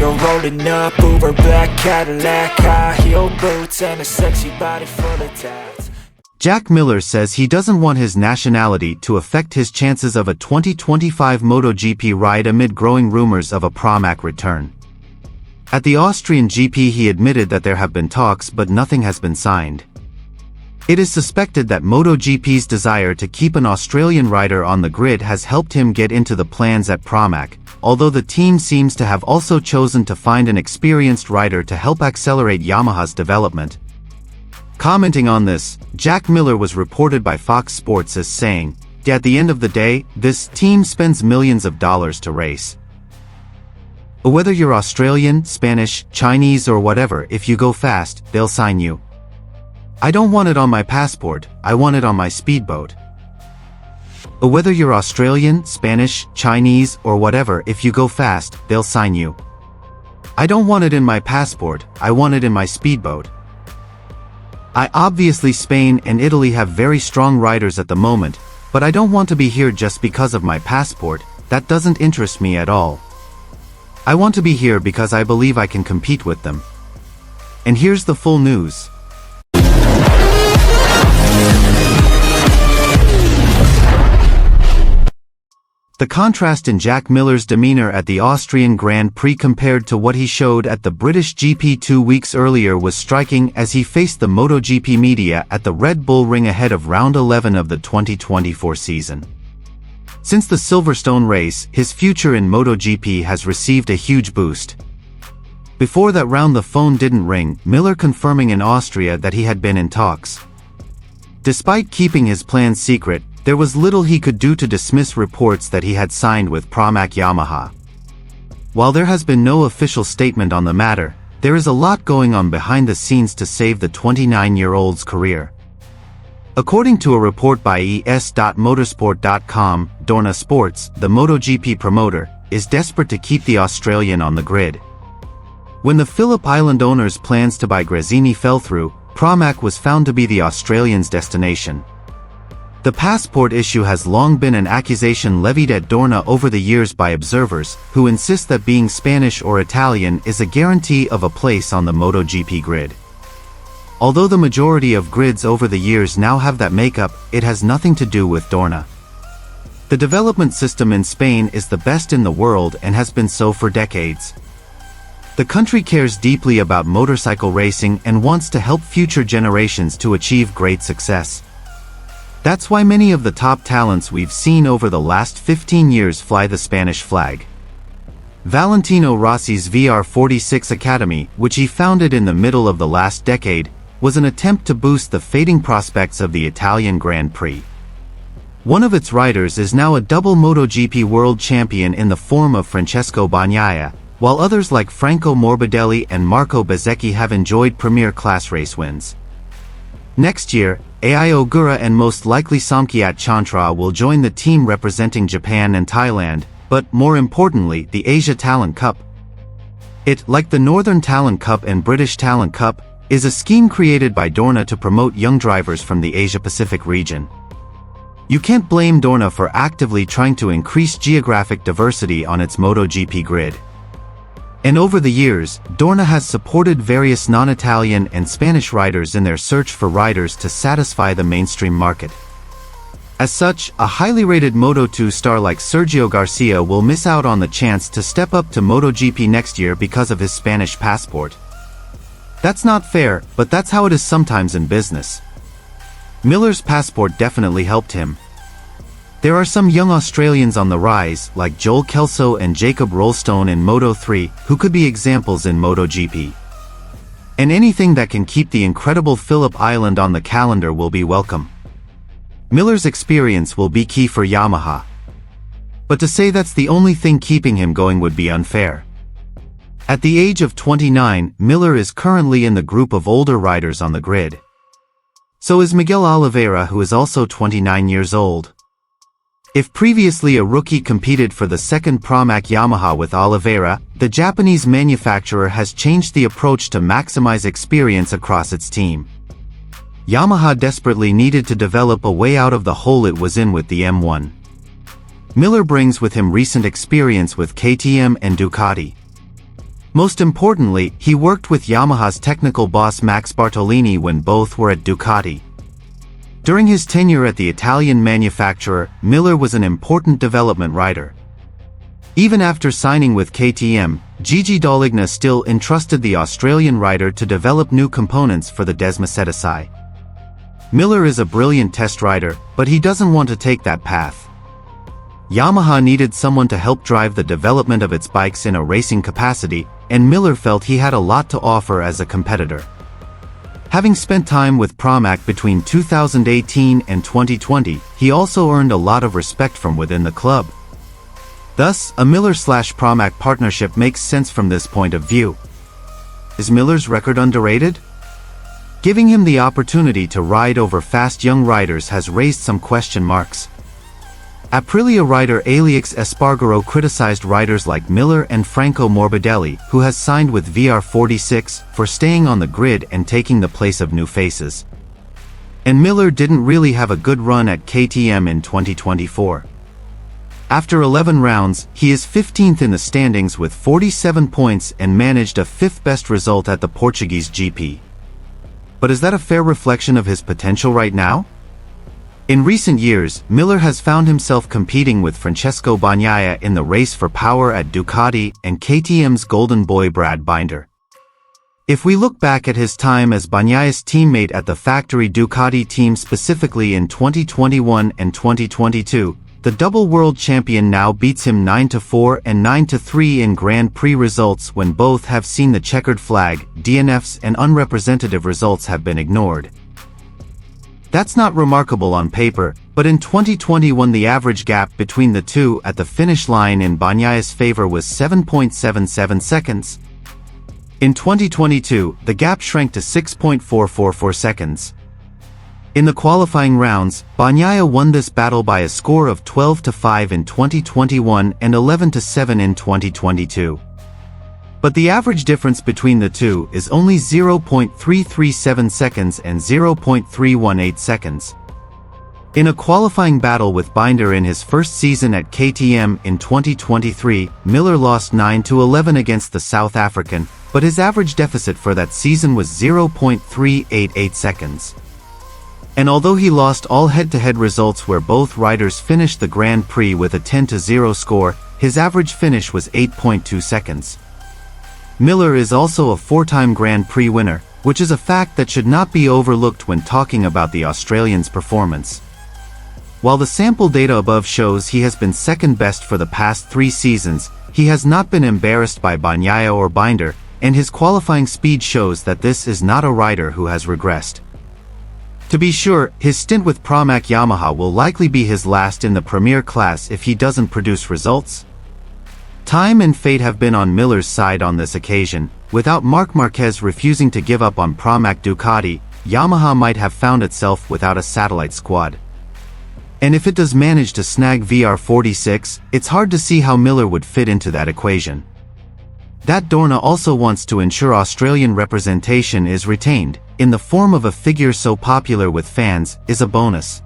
You're rolling up, Uber black Cadillac, high heel boots, and a sexy body full of tats. Jack Miller says he doesn't want his nationality to affect his chances of a 2025 MotoGP ride amid growing rumors of a Pramac return. At the Austrian GP he admitted that there have been talks but nothing has been signed. It is suspected that MotoGP's desire to keep an Australian rider on the grid has helped him get into the plans at Pramac, although the team seems to have also chosen to find an experienced rider to help accelerate Yamaha's development. Commenting on this, Jack Miller was reported by Fox Sports as saying, "At the end of the day, this team spends millions of dollars to race. Whether you're Australian, Spanish, Chinese or whatever, if you go fast, they'll sign you. I don't want it on my passport, I want it on my speedboat. Whether you're Australian, Spanish, Chinese or whatever, if you go fast, they'll sign you. I don't want it in my passport, I want it in my speedboat. Obviously Spain and Italy have very strong riders at the moment, but I don't want to be here just because of my passport, that doesn't interest me at all. I want to be here because I believe I can compete with them." And here's the full news. The contrast in Jack Miller's demeanor at the Austrian Grand Prix compared to what he showed at the British GP 2 weeks earlier was striking as he faced the MotoGP media at the Red Bull Ring ahead of round 11 of the 2024 season. Since the Silverstone race, his future in MotoGP has received a huge boost. Before that round the phone didn't ring, Miller confirming in Austria that he had been in talks. Despite keeping his plans secret, there was little he could do to dismiss reports that he had signed with Pramac Yamaha. While there has been no official statement on the matter, there is a lot going on behind the scenes to save the 29-year-old's career. According to a report by es.motorsport.com, Dorna Sports, the MotoGP promoter, is desperate to keep the Australian on the grid. When the Phillip Island owner's plans to buy Gresini fell through, Pramac was found to be the Australian's destination. The passport issue has long been an accusation levied at Dorna over the years by observers, who insist that being Spanish or Italian is a guarantee of a place on the MotoGP grid. Although the majority of grids over the years now have that makeup, it has nothing to do with Dorna. The development system in Spain is the best in the world and has been so for decades. The country cares deeply about motorcycle racing and wants to help future generations to achieve great success. That's why many of the top talents we've seen over the last 15 years fly the Spanish flag. Valentino Rossi's VR46 Academy, which he founded in the middle of the last decade, was an attempt to boost the fading prospects of the Italian Grand Prix. One of its riders is now a double MotoGP world champion in the form of Francesco Bagnaia, while others like Franco Morbidelli and Marco Bezzecchi have enjoyed premier class race wins. Next year, Ai Ogura and most likely Somkiat Chantra will join the team representing Japan and Thailand, but more importantly, the Asia Talent Cup. It, like the Northern Talent Cup and British Talent Cup, is a scheme created by Dorna to promote young drivers from the Asia-Pacific region. You can't blame Dorna for actively trying to increase geographic diversity on its MotoGP grid. And over the years, Dorna has supported various non-Italian and Spanish riders in their search for riders to satisfy the mainstream market. As such, a highly rated Moto2 star like Sergio Garcia will miss out on the chance to step up to MotoGP next year because of his Spanish passport. That's not fair, but that's how it is sometimes in business. Miller's passport definitely helped him. There are some young Australians on the rise, like Joel Kelso and Jacob Rollstone in Moto3, who could be examples in MotoGP. And anything that can keep the incredible Phillip Island on the calendar will be welcome. Miller's experience will be key for Yamaha. But to say that's the only thing keeping him going would be unfair. At the age of 29, Miller is currently in the group of older riders on the grid. So is Miguel Oliveira, who is also 29 years old. If previously a rookie competed for the second Pramac Yamaha with Oliveira, the Japanese manufacturer has changed the approach to maximize experience across its team. Yamaha desperately needed to develop a way out of the hole it was in with the M1. Miller brings with him recent experience with KTM and Ducati. Most importantly, he worked with Yamaha's technical boss Max Bartolini when both were at Ducati. During his tenure at the Italian manufacturer, Miller was an important development rider. Even after signing with KTM, Gigi Dall'Igna still entrusted the Australian rider to develop new components for the Desmocetisci. Miller is a brilliant test rider, but he doesn't want to take that path. Yamaha needed someone to help drive the development of its bikes in a racing capacity, and Miller felt he had a lot to offer as a competitor. Having spent time with Pramac between 2018 and 2020, he also earned a lot of respect from within the club. Thus, a Miller/Pramac partnership makes sense from this point of view. Is Miller's record underrated? Giving him the opportunity to ride over fast young riders has raised some question marks. Aprilia rider Aleix Espargaro criticized riders like Miller and Franco Morbidelli, who has signed with VR46, for staying on the grid and taking the place of new faces. And Miller didn't really have a good run at KTM in 2024. After 11 rounds, he is 15th in the standings with 47 points and managed a 5th best result at the Portuguese GP. But is that a fair reflection of his potential right now? In recent years, Miller has found himself competing with Francesco Bagnaia in the race for power at Ducati and KTM's golden boy Brad Binder. If we look back at his time as Bagnaia's teammate at the factory Ducati team specifically in 2021 and 2022, the double world champion now beats him 9-4 and 9-3 in Grand Prix results when both have seen the checkered flag, DNFs and unrepresentative results have been ignored. That's not remarkable on paper, but in 2021 the average gap between the two at the finish line in Bagnaia's favor was 7.77 seconds. In 2022, the gap shrank to 6.444 seconds. In the qualifying rounds, Bagnaia won this battle by a score of 12-5 in 2021 and 11-7 in 2022. But the average difference between the two is only 0.337 seconds and 0.318 seconds. In a qualifying battle with Binder in his first season at KTM in 2023, Miller lost 9-11 against the South African, but his average deficit for that season was 0.388 seconds. And although he lost all head-to-head results where both riders finished the Grand Prix with a 10-0 score, his average finish was 8.2 seconds. Miller is also a 4-time Grand Prix winner, which is a fact that should not be overlooked when talking about the Australian's performance. While the sample data above shows he has been second best for the past 3 seasons, he has not been embarrassed by Bagnaia or Binder, and his qualifying speed shows that this is not a rider who has regressed. To be sure, his stint with Pramac Yamaha will likely be his last in the Premier class if he doesn't produce results. Time and fate have been on Miller's side on this occasion. Without Marc Marquez refusing to give up on Pramac Ducati, Yamaha might have found itself without a satellite squad. And if it does manage to snag VR46, it's hard to see how Miller would fit into that equation. That Dorna also wants to ensure Australian representation is retained, in the form of a figure so popular with fans, is a bonus.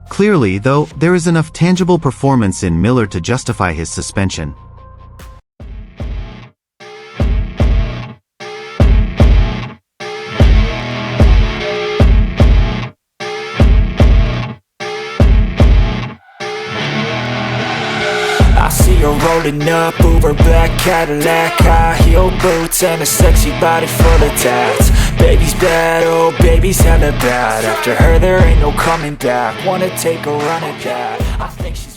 Clearly, though, there is enough tangible performance in Miller to justify his suspension. I see her rolling up, Uber black Cadillac, high heel boots and a sexy body full of tats. Baby's bad, oh baby's hella bad. After her there ain't no coming back. Wanna take a run at that. I think she's